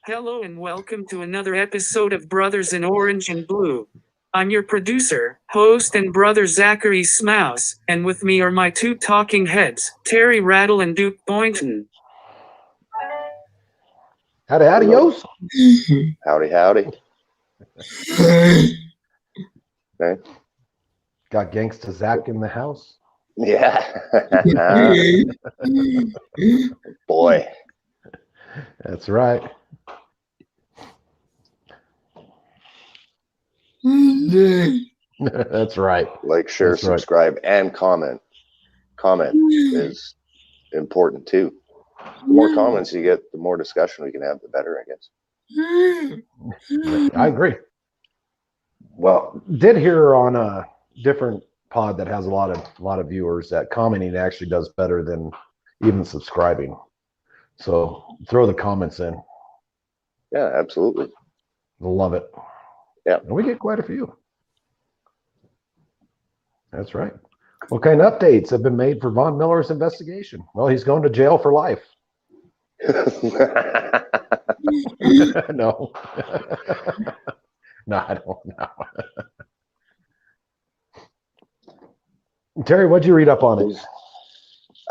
Hello and welcome to another episode of Brothers in Orange and Blue. I'm your producer, host, and brother Zachary Smouse, and with me are my two talking heads, Terry Rattle and Duke Boynton. Howdy, adios. Howdy, howdy. Okay. Got Gangsta Zach in the house. Yeah. Boy. That's right. That's right. Like, share, That's right. subscribe, and comment. Comment is important too. The more comments you get, the more discussion we can have, the better, I guess. I agree. Well, did hear on a different pod that has a lot of viewers that commenting actually does better than even subscribing. So throw the comments in. Yeah, absolutely. Love it. Yeah. And we get quite a few. That's right. What kind of updates have been made for Von Miller's investigation? Well, he's going to jail for life. No. No, I don't know. Terry, what'd you read up on it?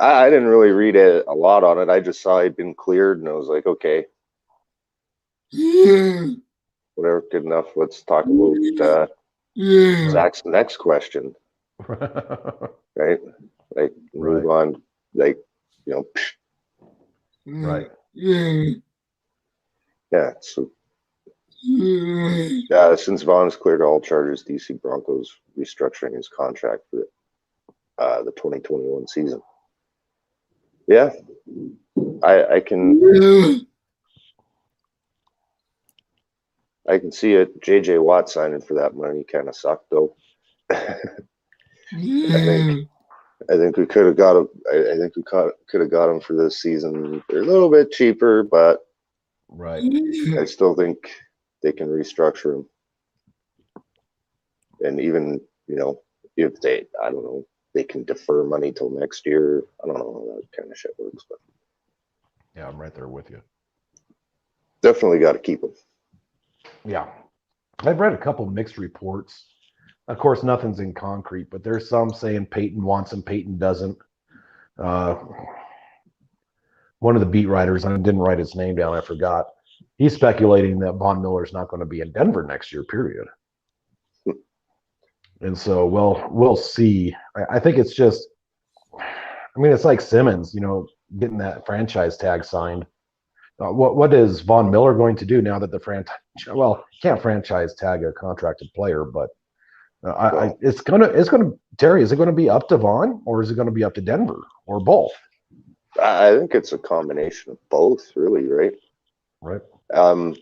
I didn't really read a lot on it. I just saw he'd been cleared, and I was like, okay. Whatever, good enough. Let's talk about Zach's next question. Right? Like, move on. Like, Right. Yeah. So, since Vaughn is cleared all charges, DC Broncos restructuring his contract for the 2021 season. Yeah, I can see it. JJ Watt signing for that money kind of sucked though. I think we could have got him. I think we could have got him for this season. They're a little bit cheaper, but right. I still think they can restructure him. And even if they, I don't know, they can defer money till next year. I don't know how that kind of shit works, but yeah, I'm right there with you. Definitely got to keep him. Yeah, I've read a couple mixed reports. Of course, nothing's in concrete, but there's some saying Peyton wants him, Peyton doesn't. One of the beat writers, I didn't write his name down, I forgot. He's speculating that Von Miller's not going to be in Denver next year, period. And so, we'll see. I think it's just, it's like Simmons, getting that franchise tag signed. What is Von Miller going to do now that the franchise? Well, can't franchise tag a contracted player, but it's gonna. Terry, is it going to be up to Vaughn, or is it going to be up to Denver, or both? I think it's a combination of both, really, right? Right. And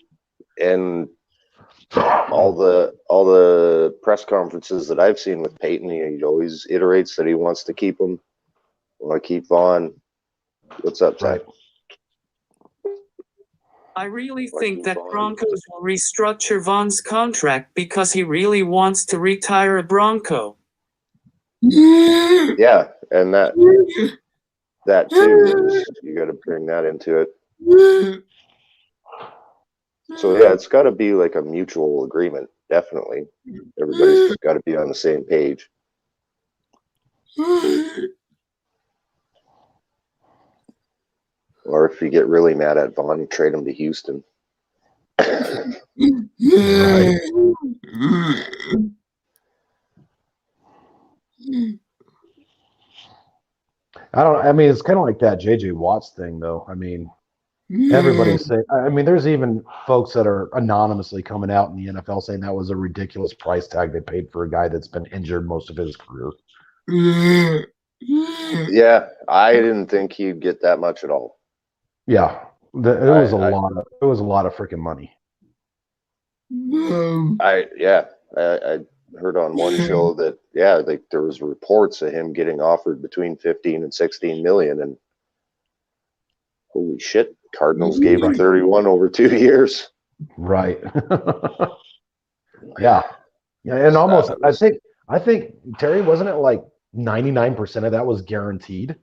all the press conferences that I've seen with Peyton, he always iterates that he wants to keep him. Want to keep Vaughn. What's up, Zach? Right. I really think that Broncos will restructure Vaughn's contract because he really wants to retire a Bronco. Yeah, and that too, you got to bring that into it. So yeah, it's got to be like a mutual agreement. Definitely, everybody's got to be on the same page. Or if you get really mad at Vaughn, you trade him to Houston. Right. It's kind of like that JJ Watts thing, though. Everybody's saying, there's even folks that are anonymously coming out in the NFL saying that was a ridiculous price tag they paid for a guy that's been injured most of his career. Yeah, I didn't think he'd get that much at all. Yeah, it was a lot of freaking money. I heard on one show that there was reports of him getting offered between 15 and 16 million, and holy shit, Cardinals gave him 31 over 2 years. Right. Yeah, and almost I think Terry, wasn't it like 99% of that was guaranteed?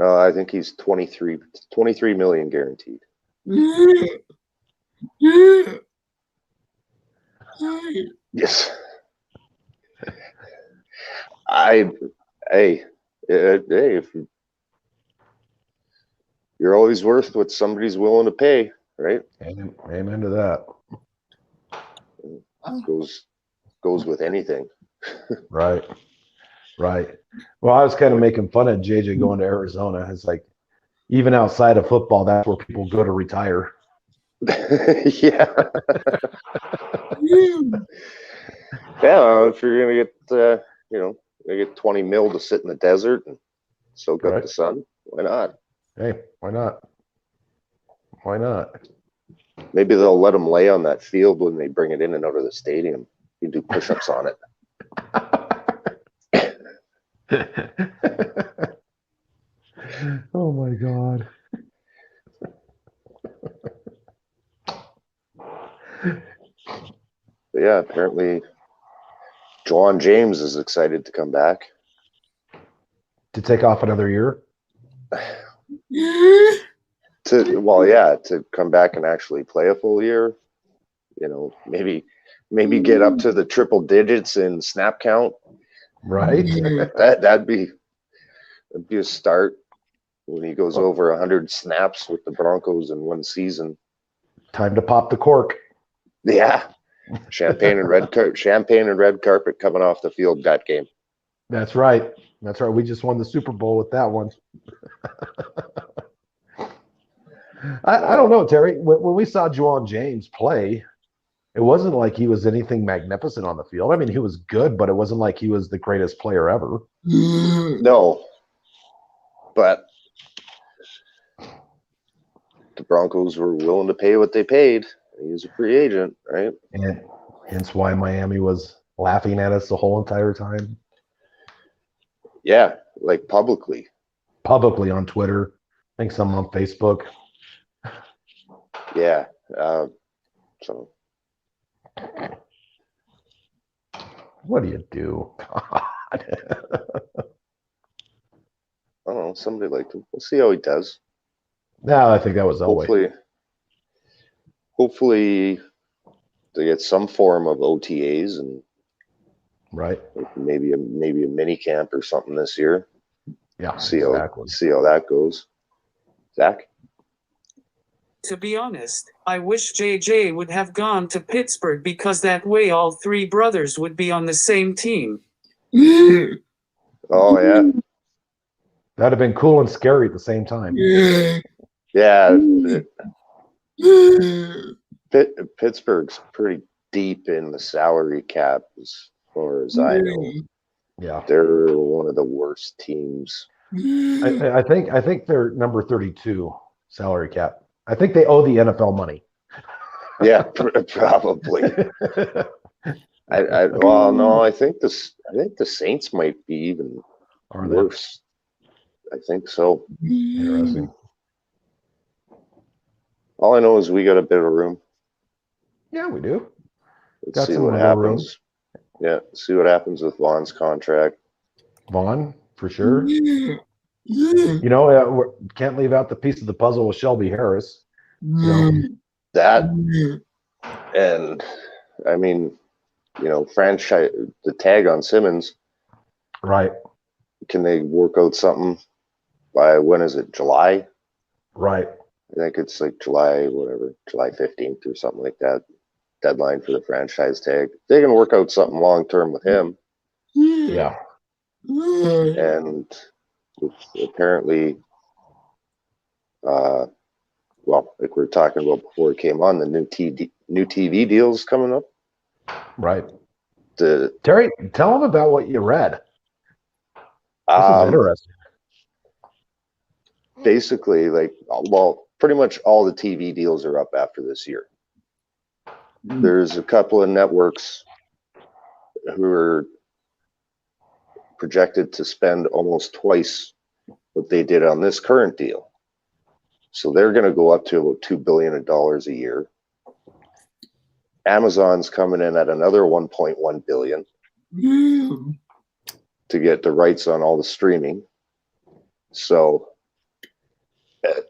I think he's 23 million guaranteed. Yes. Hey, hey, if you're always worth what somebody's willing to pay, right? Amen to that. Goes with anything. Right. Well, I was kind of making fun of JJ going to Arizona. It's like, even outside of football, that's where people go to retire. Yeah. Yeah, if you're gonna get, get 20 mil to sit in the desert and soak up Right. the sun, why not? Hey, why not? Why not? Maybe they'll let him lay on that field when they bring it in and out of the stadium. You do push-ups on it. Oh my God. But yeah, apparently Juwan James is excited to come back. To take off another year? To come back and actually play a full year. Maybe get up to the triple digits in snap count. Right. That'd be a start when he goes over 100 snaps with the Broncos in one season. Time to pop the cork. Yeah. Champagne and red carpet coming off the field that game. That's right. We just won the Super Bowl with that one. I don't know, Terry. When we saw Juwan James play, it wasn't like he was anything magnificent on the field. I mean, he was good, but it wasn't like he was the greatest player ever. No. But the Broncos were willing to pay what they paid. He was a free agent, right? And hence why Miami was laughing at us the whole entire time. Yeah, like publicly. Publicly on Twitter. I think some on Facebook. Yeah. So. What do you do? God. I don't know. Somebody liked him. We'll see how he does. No, I think that was Elway. Hopefully they get some form of OTAs and right. Maybe a mini camp or something this year. Yeah, see how that goes. Zach? To be honest, I wish JJ would have gone to Pittsburgh because that way all three brothers would be on the same team. Oh, yeah. That'd have been cool and scary at the same time. Yeah. Pittsburgh's pretty deep in the salary cap as far as I know. Yeah. They're one of the worst teams. I think they're number 32 salary cap. I think they owe the NFL money. Yeah, probably. I think the Saints might be even worse. I think so. Interesting. All I know is we got a bit of room. Yeah, we do. Let's see what happens. Yeah, see what happens with Vaughn's contract. Vaughn, for sure. Can't leave out the piece of the puzzle with Shelby Harris. That, and I mean, franchise the tag on Simmons. Right. Can they work out something by when is it? July? Right. I think it's like July 15th or something like that. Deadline for the franchise tag. They can work out something long term with him. Yeah. And apparently, like we were talking about before it came on, the new TV deals coming up. Right. Terry, tell them about what you read. This is interesting. Basically, pretty much all the TV deals are up after this year. There's a couple of networks who are projected to spend almost twice what they did on this current deal. So they're going to go up to about $2 billion a year. Amazon's coming in at another $1.1 billion to get the rights on all the streaming. So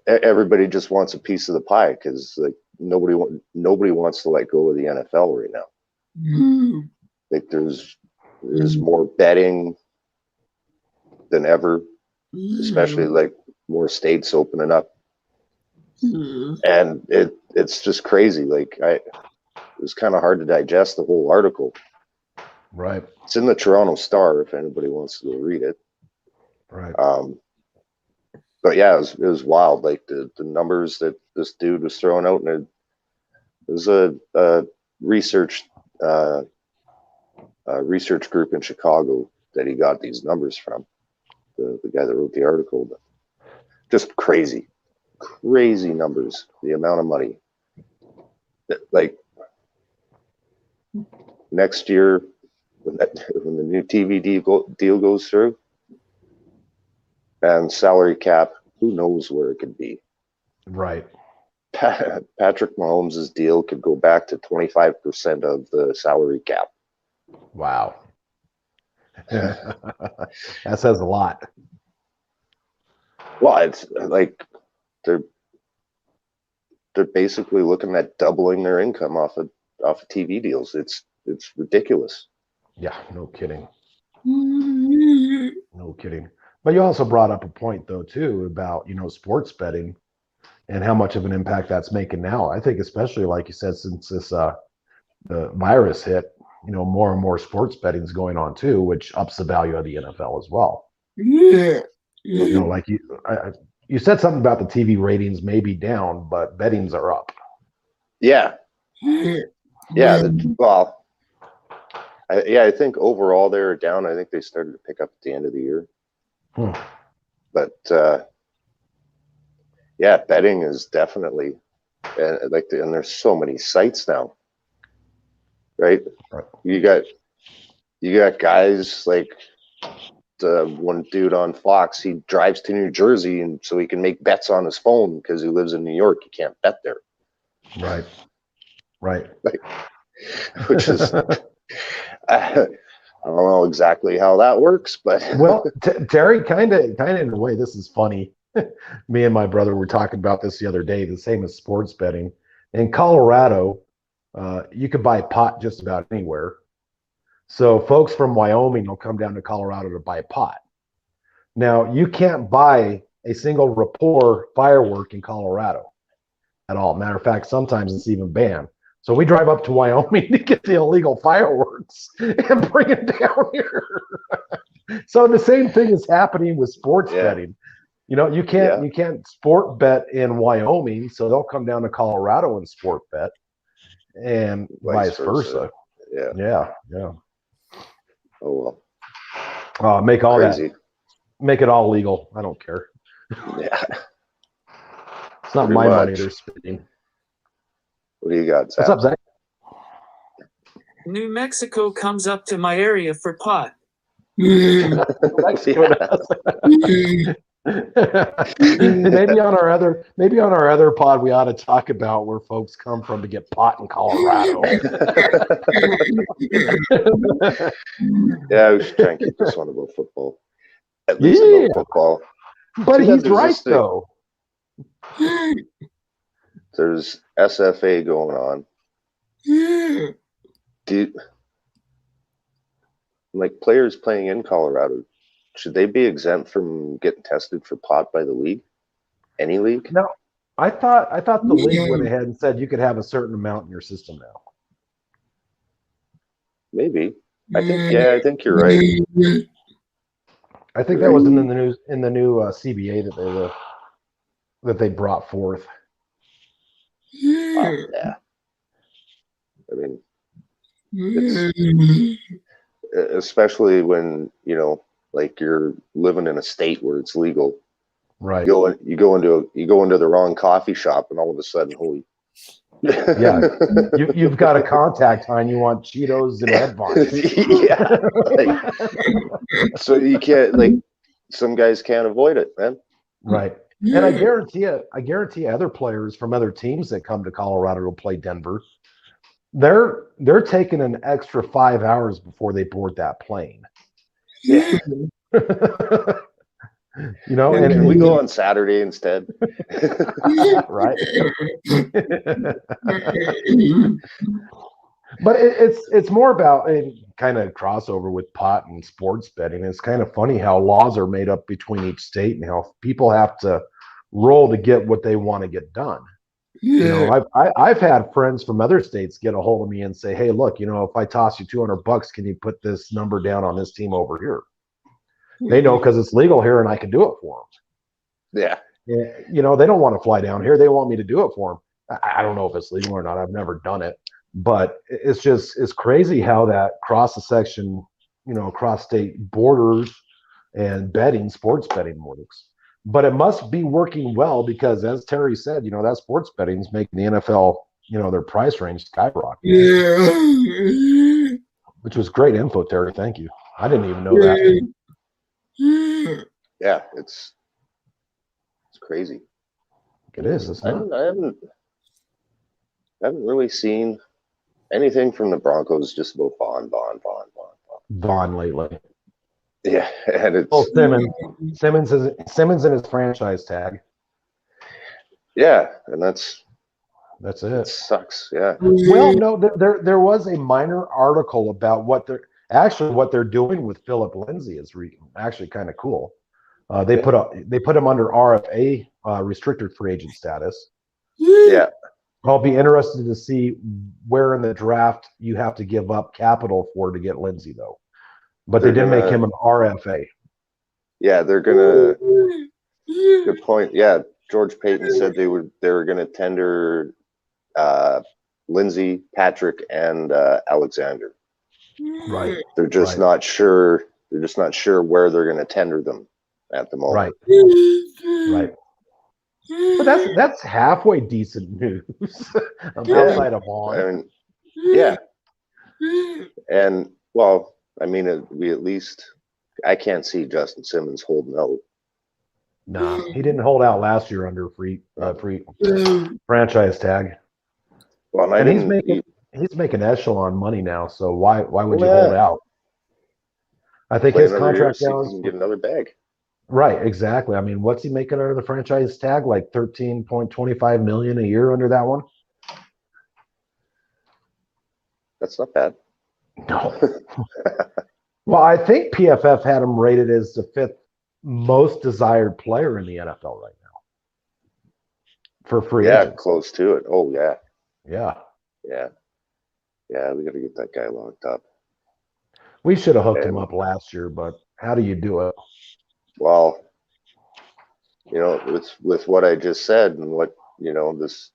everybody just wants a piece of the pie because nobody wants to let go of the NFL right now. Like there's more betting than ever, especially like more states opening up, and it's just crazy. Like it was kind of hard to digest the whole article. Right. It's in the Toronto Star if anybody wants to go read it. Right. But yeah, it was wild. Like the numbers that this dude was throwing out, and it was a research group in Chicago that he got these numbers from. The guy that wrote the article, but just crazy numbers. The amount of money. Like next year, when the new TV deal goes through. And salary cap, who knows where it could be. Right. Patrick Mahomes' deal could go back to 25% of the salary cap. Wow. That says a lot. Well, it's like they're basically looking at doubling their income off of TV deals. It's ridiculous. Yeah, no kidding. No kidding. But you also brought up a point, though, too, about, sports betting and how much of an impact that's making now. I think especially, like you said, since this the virus hit, more and more sports betting is going on, too, which ups the value of the NFL as well. Like you said something about the TV ratings may be down, but bettings are up. Yeah. Yeah. I think overall they're down. I think they started to pick up at the end of the year. But yeah, betting is definitely and there's so many sites now, right? You got guys like the one dude on Fox. He drives to New Jersey and so he can make bets on his phone because he lives in New York. You can't bet there, right. Which is I don't know exactly how that works, but well, Terry, kind of in a way, this is funny. Me and my brother were talking about this the other day. The same as sports betting in Colorado, you could buy pot just about anywhere. So folks from Wyoming will come down to Colorado to buy pot. Now you can't buy a single rapport firework in Colorado at all. Matter of fact, sometimes it's even banned. So we drive up to Wyoming to get the illegal fireworks and bring it down here. So the same thing is happening with sports betting. You can't sport bet in Wyoming, so they'll come down to Colorado and sport bet, and vice versa. Yeah. Oh well. Make all crazy. that. Make it all legal. I don't care. Yeah. It's not my money they're spending. What do you got, Zach? What's up, Zach? New Mexico comes up to my area for pot. Mexico does. maybe on our other pod we ought to talk about where folks come from to get pot in Colorado. Yeah, we should try and keep this one about football. At least about football. But he's right though. There's SFA going on. Like players playing in Colorado, should they be exempt from getting tested for pot by the league? Any league? No, I thought the league went ahead and said you could have a certain amount in your system now. Maybe. I think you're right. I think that was in the new CBA that they brought forth. Yeah. I mean, it's, especially when like you're living in a state where it's legal, right? You go into the wrong coffee shop, and all of a sudden, holy, yeah, you've got a contact high, and you want Cheetos and headphones. Yeah, so you can't some guys can't avoid it, man. Right. And I guarantee other players from other teams that come to Colorado to play Denver, they're taking an extra 5 hours before they board that plane. Yeah. You know, Can we go on Saturday instead? right? But it's more about a kind of crossover with pot and sports betting. It's kind of funny how laws are made up between each state and how people have to roll to get what they want to get done. You know, I've had friends from other states get a hold of me and say, "Hey, look, you know, if I toss you $200, can you put this number down on this team over here?" They know because it's legal here and I can do it for them. Yeah. You know, they don't want to fly down here. They want me to do it for them. I don't know if it's legal or not. I've never done it, but it's crazy how that cross the section, you know, cross state borders and betting, sports betting works. But it must be working well because, as Terry said, you know, that sports betting is making the NFL, you know, their price range skyrocket. Which was great info, Terry. Thank you. I didn't even know that. Yeah, it's crazy. It is. It's not. I haven't really seen anything from the Broncos. Just about Vaughn. Vaughn lately. Yeah, and it's Simmons in his franchise tag. Yeah, and that's it. It sucks. Yeah. Well, no, there was a minor article about what they're doing with Philip Lindsay is actually kind of cool. They put him under RFA, restricted free agent status. Yeah. I'll be interested to see where in the draft you have to give up capital for to get Lindsay, though. But they did make him an RFA. Yeah, they're gonna. Good point. Yeah, George Payton said they were gonna tender Lindsay, Patrick, and Alexander. Right. They're just not sure. They're just not sure where they're gonna tender them at the moment. Right. But that's halfway decent news outside of Vaughn. I mean, yeah. And well, I mean, we at least I can't see Justin Simmons holding out. Nah, he didn't hold out last year under free franchise tag. Well, and he's making echelon money now, so why would you hold out? I think his contract now can get another bag. Right, exactly. I mean, what's he making under the franchise tag? Like $13.25 million a year under that one? That's not bad. No. Well, I think PFF had him rated as the 5th most desired player in the NFL right now for free agents. Yeah, close to it. Oh, yeah. Yeah. Yeah, we got to get that guy locked up. We should have hooked him up last year, but how do you do it? Well, you know, with what I just said and what, you know, this,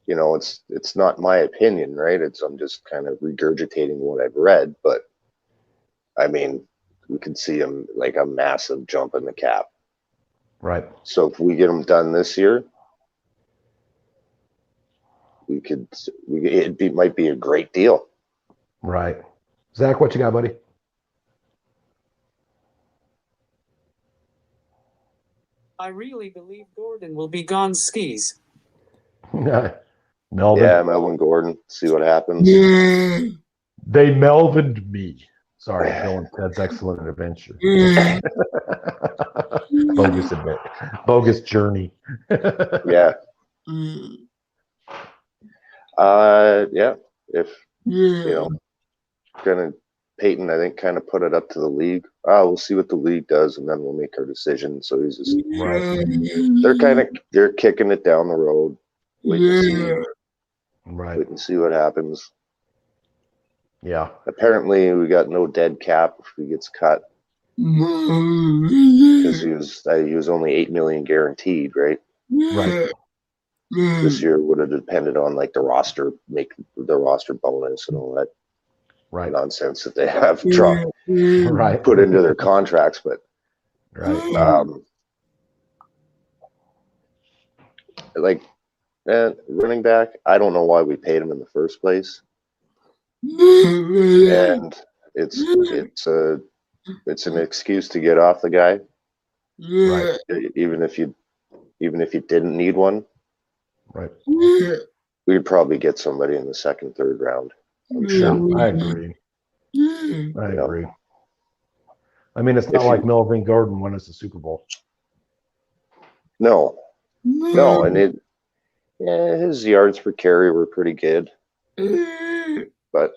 you know, it's not my opinion, right? I'm just kind of regurgitating what I've read, but I mean, we could see him like a massive jump in the cap. Right. So if we get him done this year, it might be a great deal. Right. Zach, what you got, buddy? I really believe Gordon will be gone skis. Melvin. Yeah, Melvin Gordon. See what happens. They Melvined me. Sorry, Bill and Ted's Excellent Adventure. Bogus journey. Yeah. Yeah. If you know, Peyton, I think, kind of put it up to the league. We'll see what the league does, and then we'll make our decision. So he's just they're kicking it down the road. Wait and see what happens. Yeah. Apparently, we got no dead cap if he gets cut because he was only $8 million guaranteed, right? Right. This year would have depended on like the roster bonus and all that nonsense that they have put into their contracts, but running back, I don't know why we paid him in the first place. And it's an excuse to get off the guy. Right. Even if you didn't need one. Right. We'd probably get somebody in the second, third round. I'm sure. I agree. I mean, it's not like Melvin Gordon won us the Super Bowl. No, and his yards per carry were pretty good, but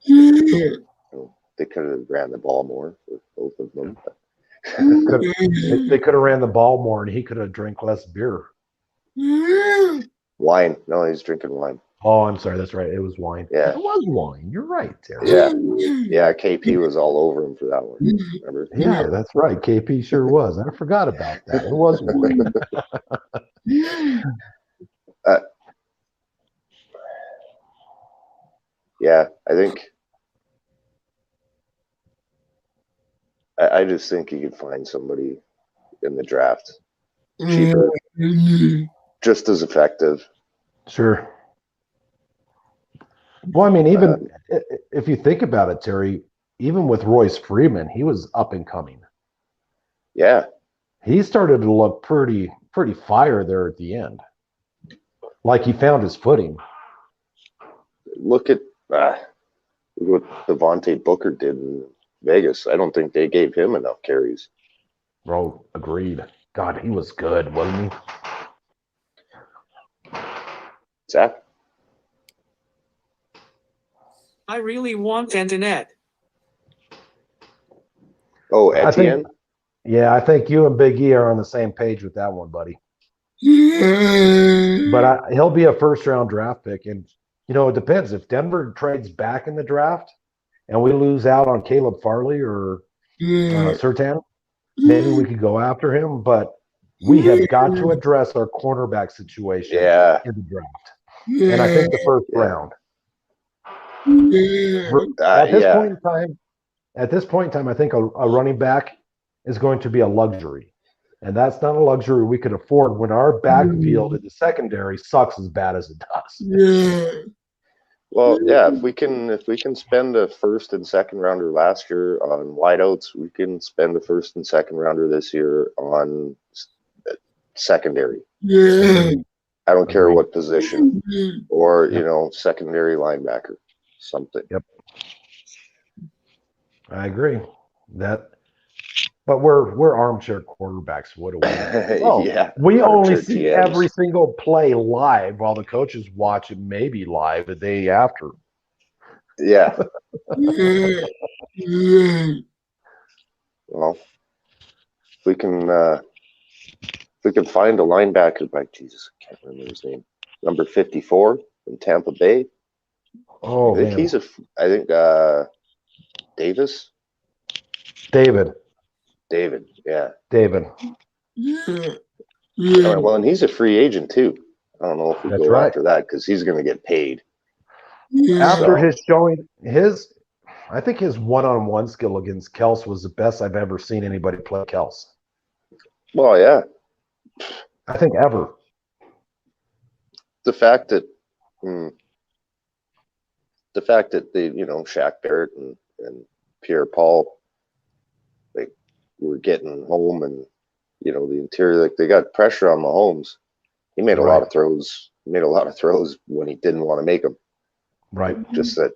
they could have ran the ball more for both of them. They could have ran the ball more, and he could have drank less beer. Wine? No, he's drinking wine. Oh, I'm sorry. That's right. It was wine. Yeah, it was wine. You're right, Terry. Yeah. KP was all over him for that one. Remember? Yeah, that's right. KP sure was. I forgot about that. It was wine. Yeah, I think. I just think you could find somebody in the draft cheaper, just as effective. Sure. Well, I mean, even if you think about it, Terry, even with Royce Freeman, he was up and coming. Yeah. He started to look pretty fire there at the end. Like he found his footing. Look at what Devontae Booker did in Vegas. I don't think they gave him enough carries. Bro, agreed. God, he was good, wasn't he? Zach? I really want Antoinette. Oh, Etienne? I think you and Big E are on the same page with that one, buddy. But he'll be a first-round draft pick. And, it depends. If Denver trades back in the draft and we lose out on Caleb Farley or Surtain, maybe we could go after him. But we have got to address our cornerback situation in the draft. And I think the first round. At this point in time, I think a running back is going to be a luxury. And that's not a luxury we could afford when our backfield in the secondary sucks as bad as it does. Well, yeah, if we can spend a first and second rounder last year on wideouts, we can spend a first and second rounder this year on secondary. I don't care what position, or secondary linebacker, something. Yep, I agree. But we're armchair quarterbacks. What do we? We only see GMs. Every single play live, while the coaches watch it maybe live the day after. Yeah. Well, if we can find a linebacker, like Jesus, I can't remember his name. Number 54 in Tampa Bay. Oh, I think Davis. David, yeah. David. Well, and he's a free agent too. I don't know if we go after that because he's going to get paid. After his showing, I think his one-on-one skill against Kels was the best I've ever seen anybody play Kels. Well, yeah. I think ever. The fact that they, Shaq Barrett and Pierre Paul, were getting home, and the interior, they got pressure on Mahomes. He made a lot of throws. He made a lot of throws when he didn't want to make them. Right. Just that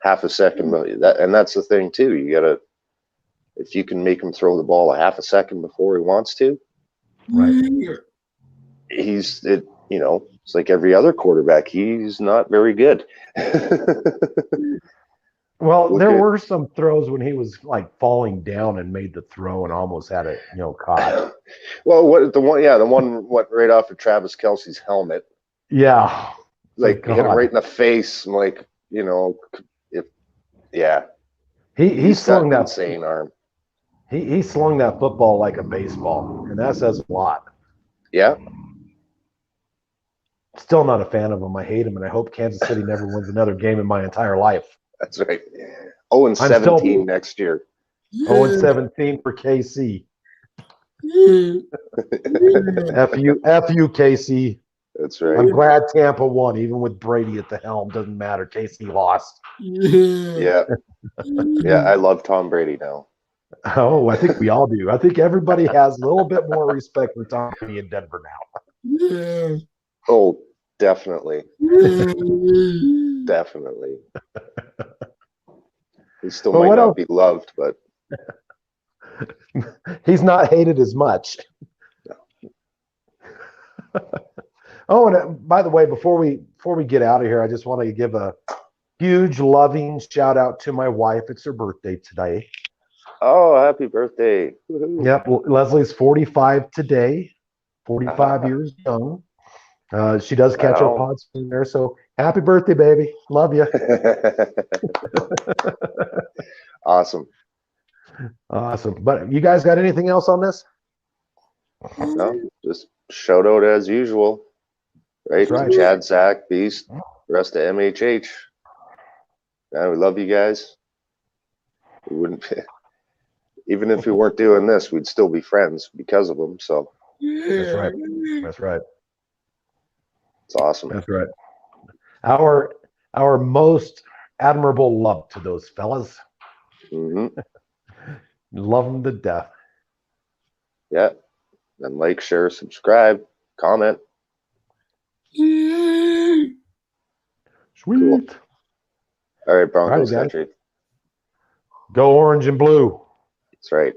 half a second. And that's the thing too. You gotta, if you can make him throw the ball a half a second before he wants to. Right. It's like every other quarterback. He's not very good. Well, there were some throws when he was like falling down and made the throw and almost had it, caught. Well, the one right off of Travis Kelce's helmet. Yeah. Like hit him right in the face. Like, he slung that insane arm. He slung that football like a baseball, and that says a lot. Yeah. Still not a fan of him. I hate him, and I hope Kansas City never wins another game in my entire life. That's right. 0-17 next year. 0-17 for KC. F you, KC. That's right. I'm glad Tampa won, even with Brady at the helm. Doesn't matter. KC lost. Yeah. Yeah, I love Tom Brady now. Oh, I think we all do. I think everybody has a little bit more respect for Tom Brady in Denver now. Oh, definitely. Definitely. He still might not be loved, but He's not hated as much. Oh, and by the way, before we get out of here, I just want to give a huge loving shout out to my wife. It's her birthday today. Oh, happy birthday. Woohoo. Yep, Leslie's 45 today, 45 years young. She does catch our Wow. pods in there, so happy birthday, baby. Love you. Awesome. Awesome. But you guys got anything else on this? No, just shout out as usual. Right? That's right. To Chad, Zach, Beast, the rest of MHH. Man, we love you guys. We wouldn't, even if we weren't doing this, we'd still be friends because of them. So That's right. That's right. it's awesome. That's right. Our most admirable love to those fellas. Hmm. Love them to death. Yeah. And like, share, subscribe, comment. Sweet. Cool. All right, Broncos All right, guys. country. Go orange and blue. That's right.